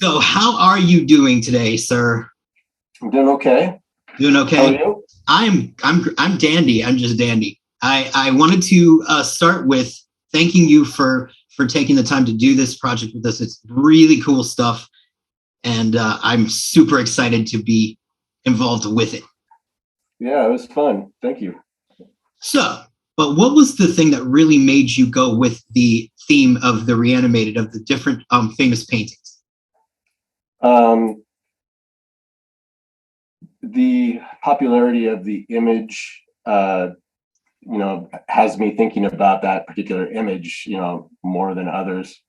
So how are you doing today, sir? I'm doing okay. Doing okay? How are you? I'm dandy. I'm just dandy. I wanted to start with thanking you for taking the time to do this project with us. It's really cool stuff, and I'm super excited to be involved with it. Yeah, it was fun. Thank you. So, but what was the thing that really made you go with the theme of the Reanimated, of the different famous paintings? The popularity of the image, has me thinking about that particular image, more than others.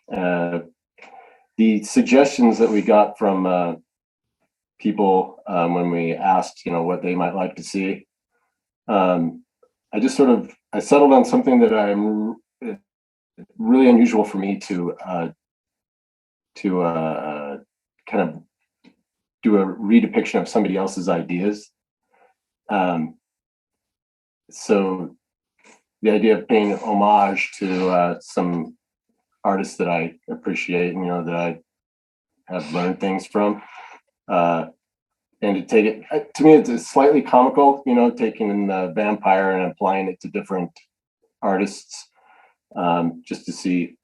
The suggestions that we got from people when we asked, what they might like to see, I settled on something that I'm really unusual for me to kind of do a redepiction of somebody else's ideas. So the idea of paying homage to some artists that I appreciate, that I have learned things from, and to take it, to me, it's slightly comical, taking the vampire and applying it to different artists, just to see,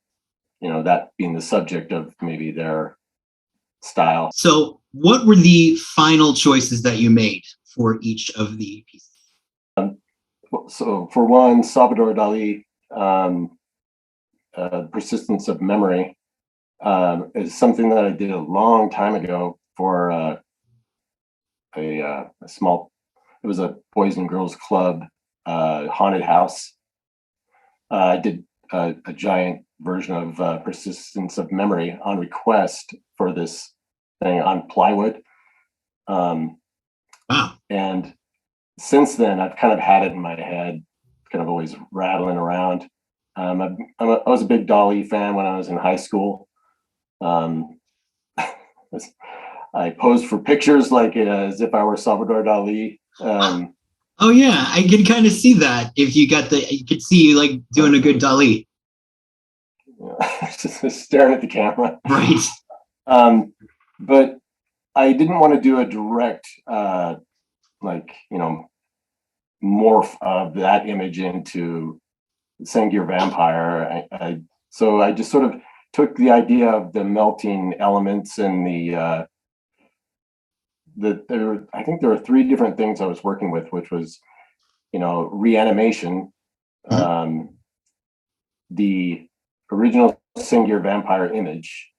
that being the subject of maybe their style. So what were the final choices that you made for each of the pieces? So for one, Salvador Dali, Persistence of Memory, is something that I did a long time ago for a small, it was a Boys and Girls Club haunted house. I did a giant version of Persistence of Memory on request for this thing on plywood. Wow. And since then, I've kind of had it in my head, kind of always rattling around. I was a big Dali fan when I was in high school. I posed for pictures like as if I were Salvador Dali. Oh yeah, I can kind of see that. If you could see you like doing a good Dali. Just staring at the camera. Right. But I didn't want to do a direct, morph of that image into Sengir Vampire. So I just sort of took the idea of the melting elements and I think there were three different things I was working with, which was, reanimation, the original Sengir Vampire image,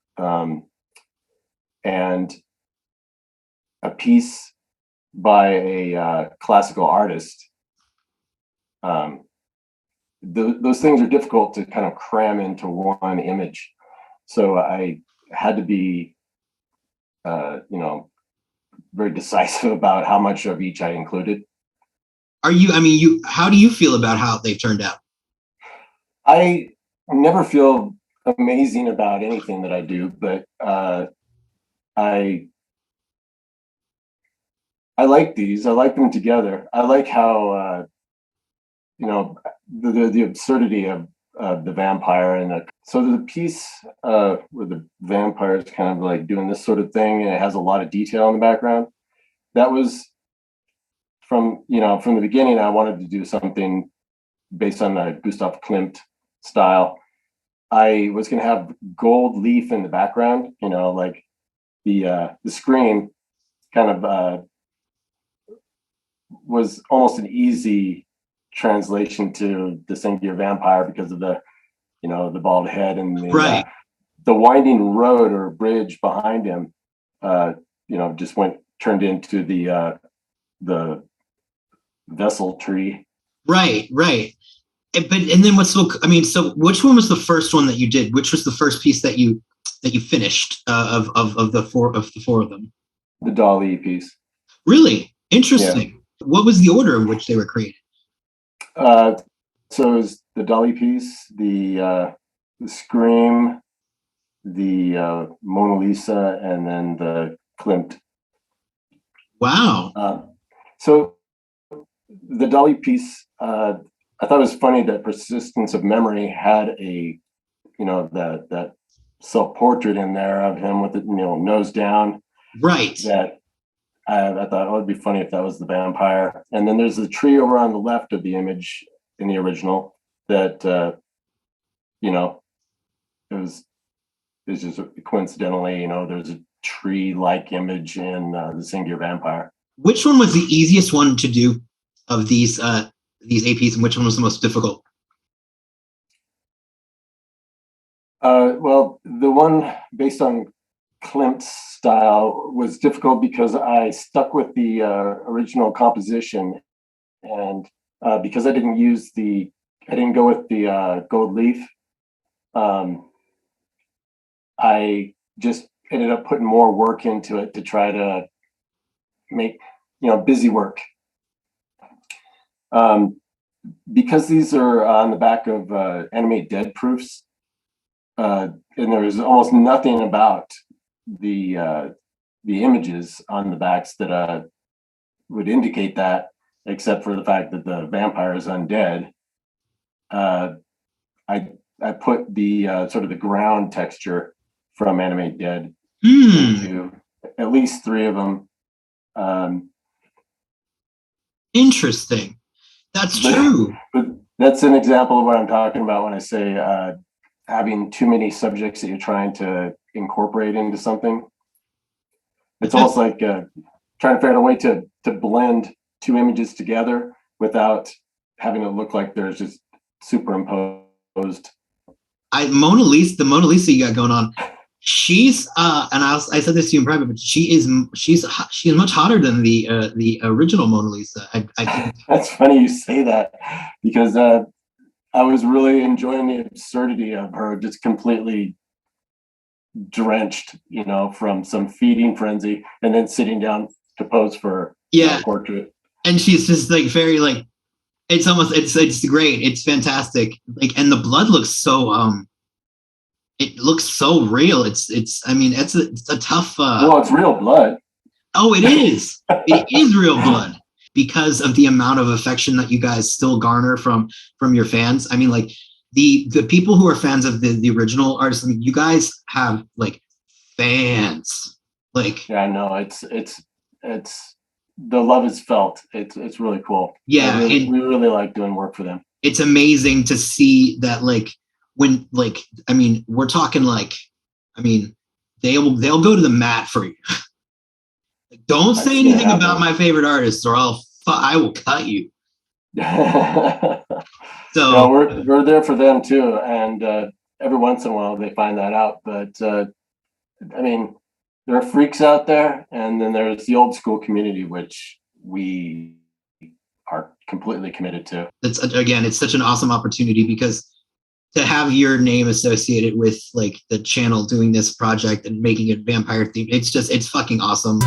and a piece by a classical artist. Those things are difficult to kind of cram into one image. So I had to be, very decisive about how much of each I included. How do you feel about how they've turned out? I never feel amazing about anything that I do, but I like these. I like them together. I like how the absurdity of the vampire, and so the piece where the vampire is kind of like doing this sort of thing, and it has a lot of detail in the background. That was from the beginning. I wanted to do something based on the Gustav Klimt style. I was going to have gold leaf in the background, like the screen kind of was almost an easy translation to the Sengir Vampire because of the bald head and the winding road or bridge behind him, just turned into the vessel tree. Right. And then so which one was the first one that you did? Which was the first piece that you finished of the four of them? The Dali piece. Really interesting. Yeah. What was the order in which they were created? So it was the Dali piece, the Scream, the Mona Lisa, and then the Klimt. Wow. So the Dali piece, I thought it was funny that Persistence of Memory had a, that self-portrait in there of him with the nose down. Right. That I thought, oh, it'd be funny if that was the vampire. And then there's the tree over on the left of the image in the original that it's just coincidentally, there's a tree-like image in the Sengir Vampire. Which one was the easiest one to do of these APs, and which one was the most difficult? Well, the one based on Klimt's style was difficult because I stuck with the original composition, and because I didn't go with the gold leaf. I just ended up putting more work into it to try to make, busy work. Because these are on the back of Animate Dead proofs, and there was almost nothing about the images on the backs that would indicate that, except for the fact that the vampire is undead. I put the sort of the ground texture from Animate Dead into at least 3 of them. Interesting. That's true. But that's an example of what I'm talking about when I say having too many subjects that you're trying to incorporate into something. It's almost like trying to figure out a way to blend 2 images together without having it look like there's just superimposed. The Mona Lisa you got going on. She's and I said this to you in private, but she's much hotter than the original Mona Lisa. I think. That's funny you say that, because I was really enjoying the absurdity of her just completely drenched, from some feeding frenzy, and then sitting down to pose for a portrait. And she's just like very like, it's great. It's fantastic. Like, and the blood looks so it looks so real. It's a tough. Well, it's real blood. Oh, it is. It is real blood, because of the amount of affection that you guys still garner from your fans. I mean, like the people who are fans of the original artists. I mean, you guys have like fans. Like, yeah, no, it's the love is felt. It's really cool. Yeah, we really like doing work for them. It's amazing to see that, like, when, like, I mean, we're talking like, I mean, they'll go to the mat for you. Don't say anything about my favorite artists, or I will cut you. So no, we're there for them too, and every once in a while they find that out. But I mean, there are freaks out there, and then there's the old school community, which we are completely committed to. It's such an awesome opportunity, because to have your name associated with like the channel doing this project and making it vampire themed, it's fucking awesome.